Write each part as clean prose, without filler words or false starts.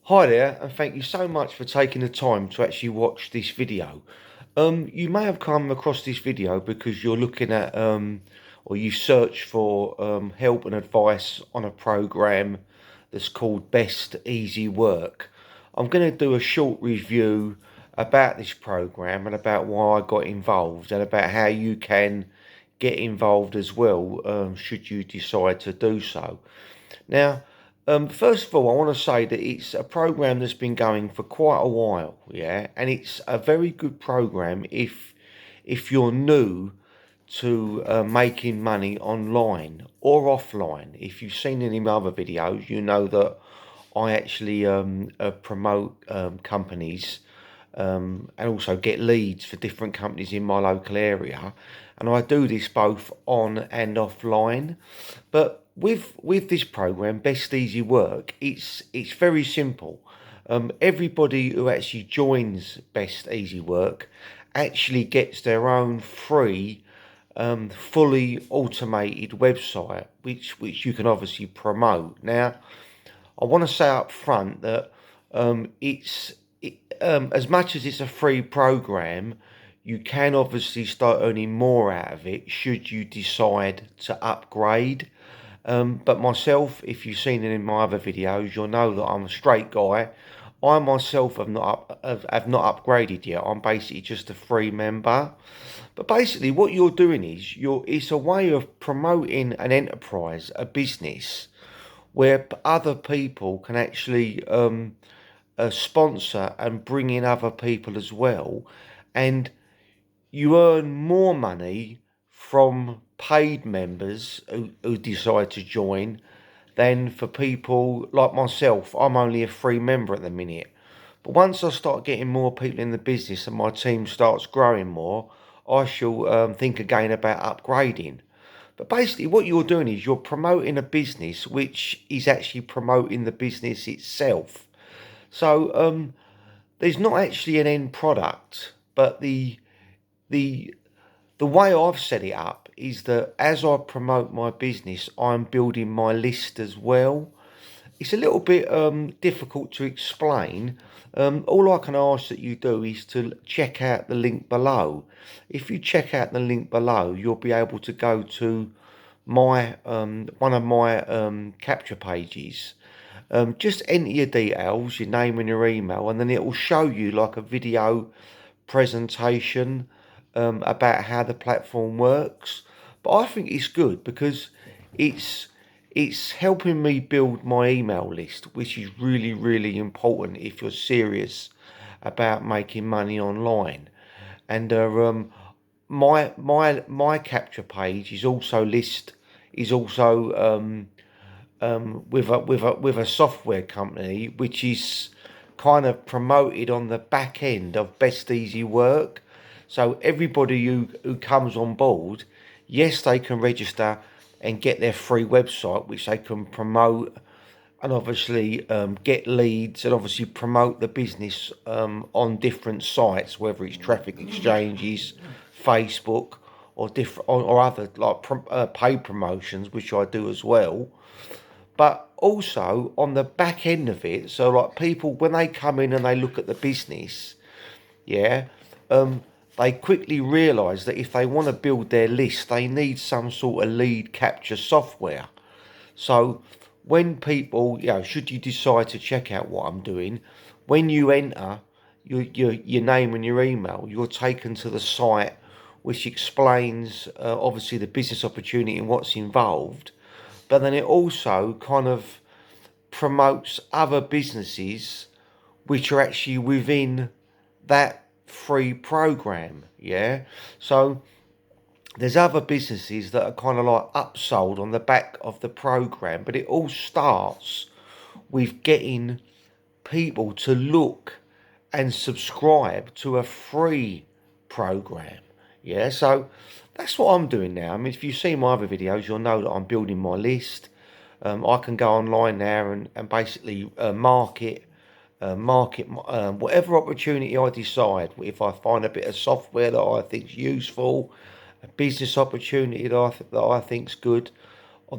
Hi there, and thank you so much for taking the time to actually watch this video. You may have come across this video because you're looking at or you search for help and advice on a program that's called Best Easy Work. I'm going to do a short review about this program and about why I got involved and about how you can get involved as well, should you decide to do so. Now, first of all, I want to say that it's a program that's been going for quite a while, yeah, and it's a very good program if you're new to making money online or offline. If you've seen any of my other videos, you know that I actually promote companies and also get leads for different companies in my local area, and I do this both on and offline. But with this program, Best Easy Work, it's very simple. Everybody who actually joins Best Easy Work actually gets their own free, fully automated website, which you can obviously promote. Now, I want to say up front that as much as it's a free program, you can obviously start earning more out of it should you decide to upgrade. But myself, if you've seen it in my other videos, you'll know that I'm a straight guy. I myself have not upgraded yet. I'm basically just a free member. But basically, what you're doing is it's a way of promoting an enterprise, a business, where other people can actually sponsor and bring in other people as well, and you earn more money from paid members who decide to join than for people like myself. I'm only a free member at the minute. But once I start getting more people in the business and my team starts growing more, I shall think again about upgrading. But basically, what you're doing is you're promoting a business which is actually promoting the business itself. So there's not actually an end product, but the the way I've set it up is that as I promote my business, I'm building my list as well. It's a little bit difficult to explain. All I can ask that you do is to check out the link below. If you check out the link below, you'll be able to go to my one of my capture pages. Just enter your details, your name and your email, and then it will show you like a video presentation about how the platform works. But I think it's good because it's it's helping me build my email list, which is really, really important if you're serious about making money online. And my capture page is also with a software company which is kind of promoted on the back end of Best Easy Work. So everybody who comes on board, yes, they can register and get their free website, which they can promote and obviously get leads and obviously promote the business on different sites, whether it's traffic exchanges, Facebook, or different or other like paid promotions, which I do as well. But also on the back end of it, so like people when they come in and they look at the business, yeah, they quickly realise that if they want to build their list, they need some sort of lead capture software. So when people, should you decide to check out what I'm doing, when you enter your name and your email, you're taken to the site which explains obviously the business opportunity and what's involved. But then it also kind of promotes other businesses which are actually within that free program. Yeah. So there's other businesses that are kind of like upsold on the back of the program, but it all starts with getting people to look and subscribe to a free program. Yeah, so that's what I'm doing now. I mean, if you see my other videos, you'll know that I'm building my list. I can go online now and basically market whatever opportunity I decide. If I find a bit of software that I think's useful, a business opportunity that I think's good,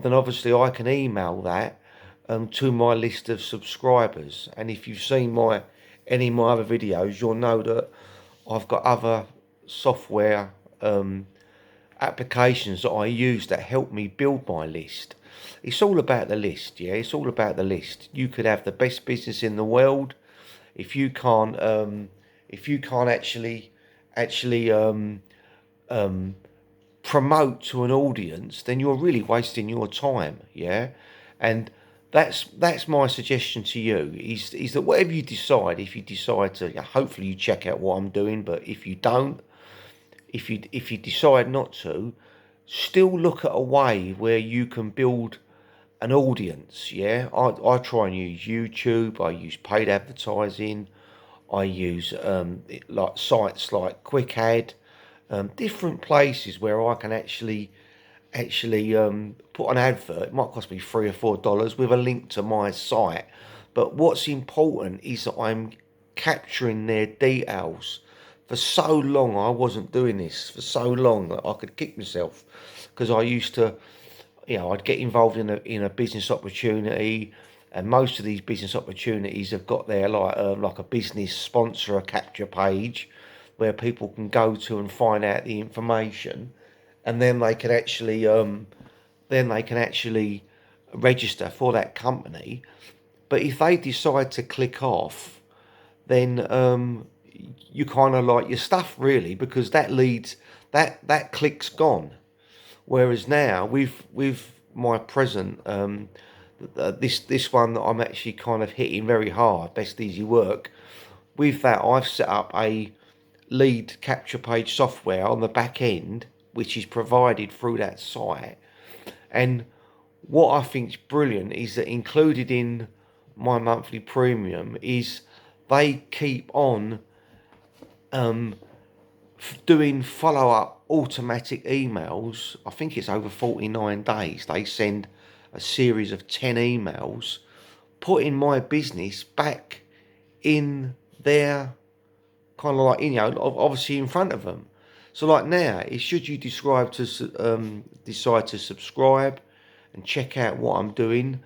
then obviously I can email that to my list of subscribers. And if you've seen any of my other videos, you'll know that I've got other software applications that I use that help me build my list. It's all about the list, yeah. It's all about the list. You could have the best business in the world if you can't actually promote to an audience, then you're really wasting your time, yeah. And that's my suggestion to you is that whatever you decide, if you decide to, hopefully you check out what I'm doing, but if you don't, if you decide not to, still look at a way where you can build an audience, yeah. I try and use YouTube, I use paid advertising, I use like sites like QuickAd, different places where I can actually put an advert. It might cost me $3 or $4 with a link to my site, but what's important is that I'm capturing their details. For so long I wasn't doing this, for so long that I could kick myself, because I used to, I'd get involved in a business opportunity, and most of these business opportunities have got their like a business sponsor a capture page where people can go to and find out the information, and then they can actually register for that company. But if they decide to click off, then you kind of like your stuff, really, because that click's gone. Whereas now with my present this one that I'm actually kind of hitting very hard, Best Easy Work, with that I've set up a lead capture page software on the back end, which is provided through that site. And what I think is brilliant is that included in my monthly premium is they keep on doing follow-up automatic emails. I think it's over 49 days. They send a series of 10 emails putting my business back in their kind of like, obviously in front of them. So like now, should you decide to subscribe and check out what I'm doing,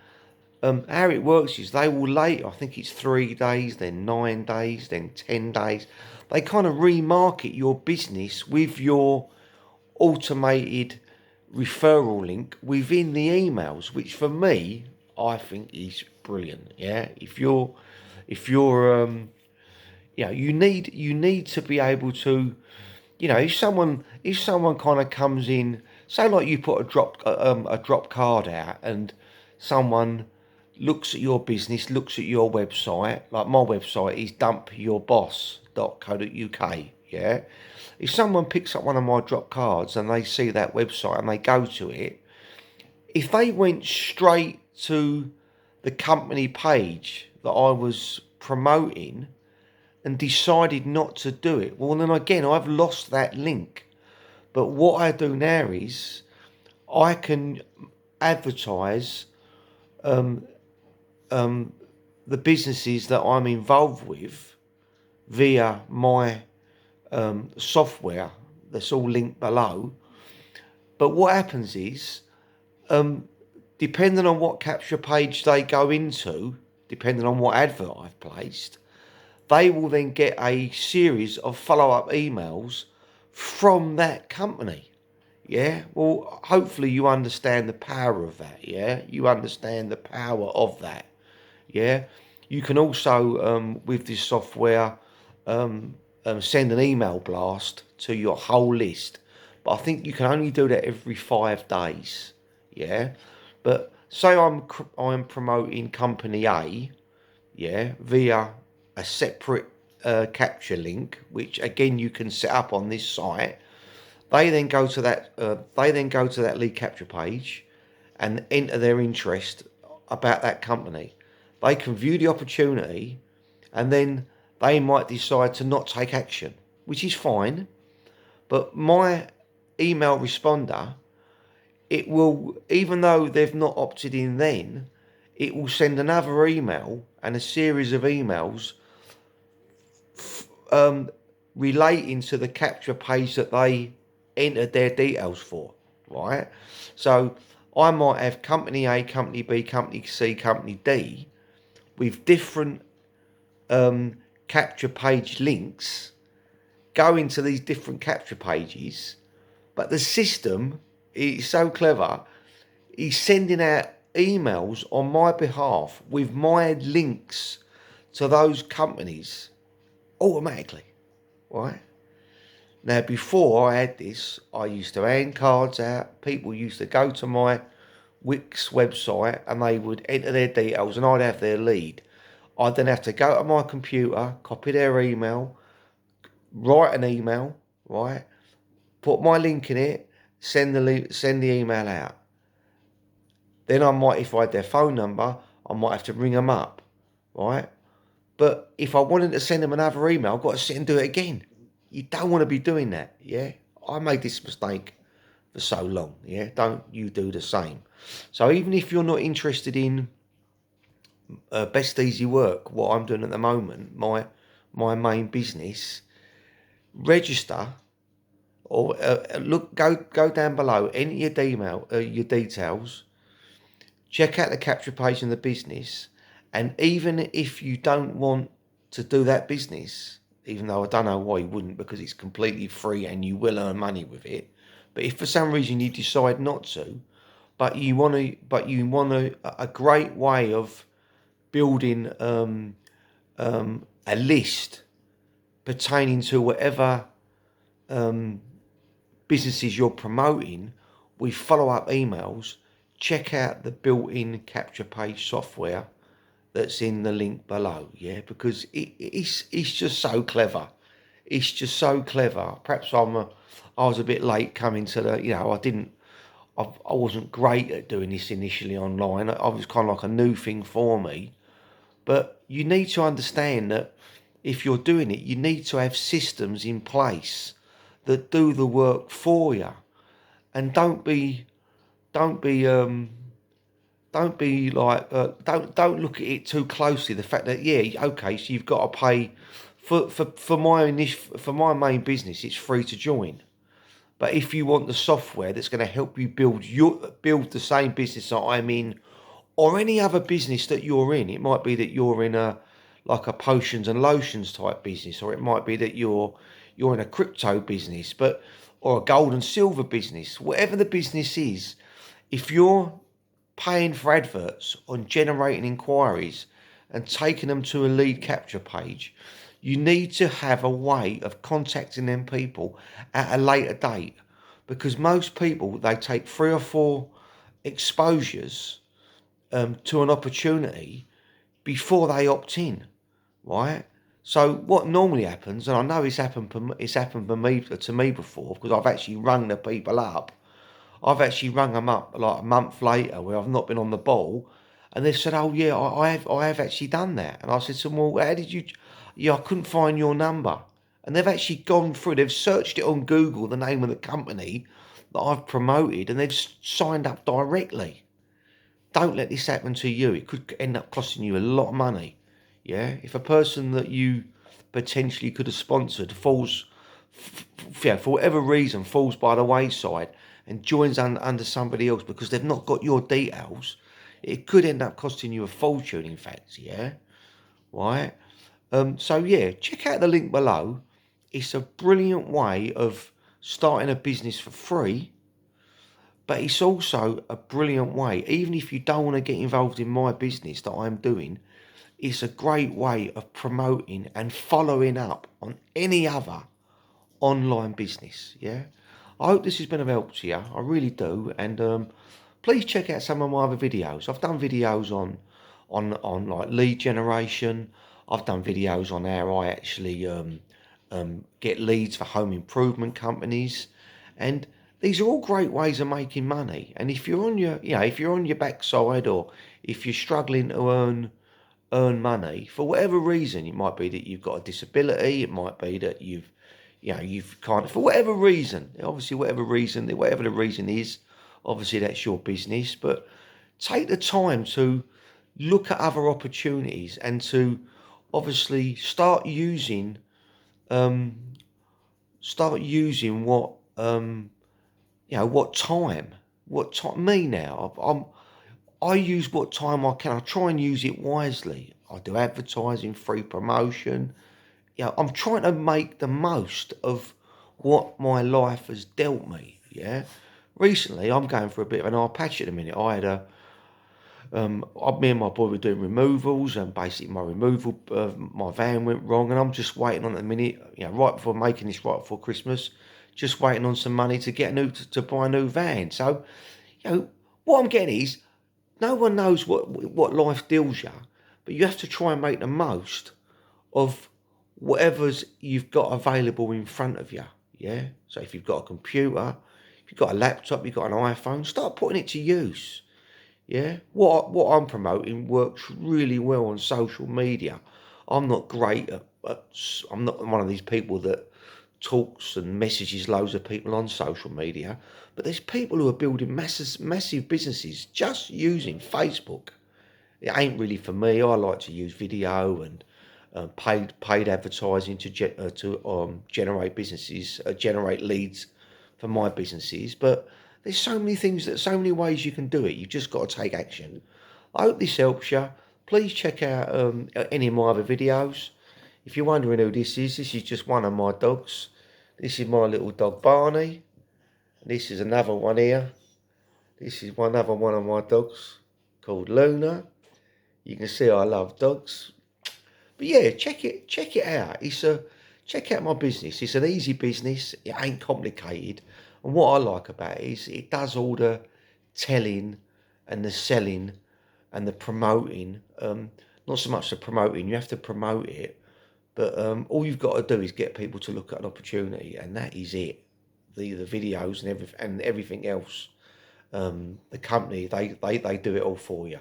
how it works is they will later, I think it's 3 days, then 9 days, then 10 days. They kind of remarket your business with your automated referral link within the emails, which for me, I think is brilliant. Yeah, if you're you need to be able to, if someone kind of comes in, say like you put a drop card out, and someone looks at your business, looks at your website, like my website is dumpyourboss.co.uk, yeah. If someone picks up one of my drop cards and they see that website and they go to it, if they went straight to the company page that I was promoting and decided not to do it, well then again I've lost that link. But what I do now is I can advertise the businesses that I'm involved with via my software that's all linked below. But what happens is, depending on what capture page they go into, depending on what advert I've placed, they will then get a series of follow-up emails from that company. Yeah, well, hopefully you understand the power of that. Yeah, you understand the power of that. Yeah, you can also with this software send an email blast to your whole list, but I think you can only do that every 5 days. Yeah, but say I'm promoting company A, yeah, via a separate capture link, which again you can set up on this site. They then go to that. Lead capture page, and enter their interest about that company. They can view the opportunity, and then they might decide to not take action, which is fine. But my email responder, it will, even though they've not opted in, then it will send another email and a series of emails relating to the capture page that they entered their details for, right? So I might have company A, company B, company C, company D with different capture page links go into these different capture pages, but the system is so clever. He's sending out emails on my behalf with my links to those companies automatically, right? Now, before I had this, I used to hand cards out. People used to go to my Wix website and they would enter their details and I'd have their lead. I'd then have to go to my computer, copy their email, write an email, right? Put my link in it, send the email out. Then I might, if I had their phone number, I might have to ring them up, right? But if I wanted to send them another email, I've got to sit and do it again. You don't want to be doing that, yeah? I made this mistake for so long, yeah? Don't you do the same. So even if you're not interested in Best Easy Work, what I'm doing at the moment, my main business, register or go down below, enter your details, check out the capture page in the business, and even if you don't want to do that business, even though I don't know why you wouldn't, because it's completely free and you will earn money with it, but if for some reason you decide not to, but you want a great way of building a list pertaining to whatever businesses you're promoting with follow-up emails, check out the built-in capture page software that's in the link below, yeah, because it's just so clever. It's just so clever. Perhaps I was a bit late coming to the, I wasn't great at doing this initially online. I was kind of like a new thing for me. But you need to understand that if you're doing it, you need to have systems in place that do the work for you, and don't be like don't look at it too closely. The fact that okay, so you've got to pay for my main business, it's free to join. But if you want the software that's going to help you build the same business that I'm in, or any other business that you're in, it might be that you're in a potions and lotions type business, or it might be that you're in a crypto business, or a gold and silver business, whatever the business is. If you're paying for adverts on generating inquiries and taking them to a lead capture page, you need to have a way of contacting them people at a later date, because most people, they take 3 or 4 exposures to an opportunity before they opt in, right? So what normally happens, and I know it's happened to me before, because I've actually rung the people up. I've actually rung them up like a month later where I've not been on the ball, and they said, "Oh yeah, I have actually done that." And I said to them, "Well, how did you?" Yeah, I couldn't find your number, and they've actually gone through. They've searched it on Google, the name of the company that I've promoted, and they've signed up directly. Don't let this happen to you. It could end up costing you a lot of money. Yeah, if a person that you potentially could have sponsored for whatever reason, falls by the wayside and joins under somebody else because they've not got your details, it could end up costing you a fortune. In fact, yeah, right. So yeah, check out the link below. It's a brilliant way of starting a business for free. But it's also a brilliant way, even if you don't want to get involved in my business that I'm doing, it's a great way of promoting and following up on any other online business. Yeah. I hope this has been of help to you. I really do. And please check out some of my other videos. I've done videos on like lead generation. I've done videos on how I actually get leads for home improvement companies, and these are all great ways of making money. And if you're on your backside, or if you're struggling to earn money for whatever reason, it might be that you've got a disability, it might be that you've kind of, for whatever reason, obviously whatever the reason is, obviously that's your business, but take the time to look at other opportunities and to obviously start using what what time what time me now. I use what time I can. I try and use it wisely. I do advertising, free promotion. Yeah, I'm trying to make the most of what my life has dealt me. Yeah. Recently, I'm going for a bit of an hard patch at the minute. Me and my boy were doing removals, and basically my van went wrong, and I'm just waiting on at the minute, right before making this right before Christmas, just waiting on some money to get to buy a new van. So, what I'm getting is, no one knows what life deals you, but you have to try and make the most of whatever's you've got available in front of you. Yeah. So if you've got a computer, if you've got a laptop, you've got an iPhone, start putting it to use. Yeah, what I'm promoting works really well on social media. I'm not great I'm not one of these people that talks and messages loads of people on social media, but there's people who are building massive businesses just using Facebook. It ain't really for me. I like to use video and paid advertising to generate generate leads for my businesses. But there's so many ways you can do it. You've just got to take action. I hope this helps you. Please check out any of my other videos. If you're wondering who this is just one of my dogs. This is my little dog Barney. This is another one here. This is another one of my dogs called Luna. You can see I love dogs. But yeah, check it out. Check out my business. It's an easy business. It ain't complicated. And what I like about it is it does all the telling and the selling and the promoting. Not so much the promoting. You have to promote it, but all you've got to do is get people to look at an opportunity, and that is it. The videos and everything else. The company they do it all for you.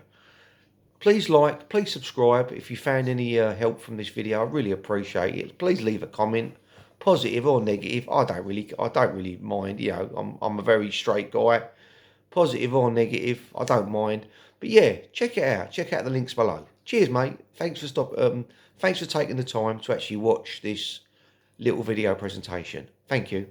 Please please subscribe. If you found any help from this video, I really appreciate it. Please leave a comment, positive or negative. I don't really mind. I'm a very straight guy. Positive or negative, I don't mind. But yeah, check it out. Check out the links below. Cheers, mate. Thanks for taking the time to actually watch this little video presentation. Thank you.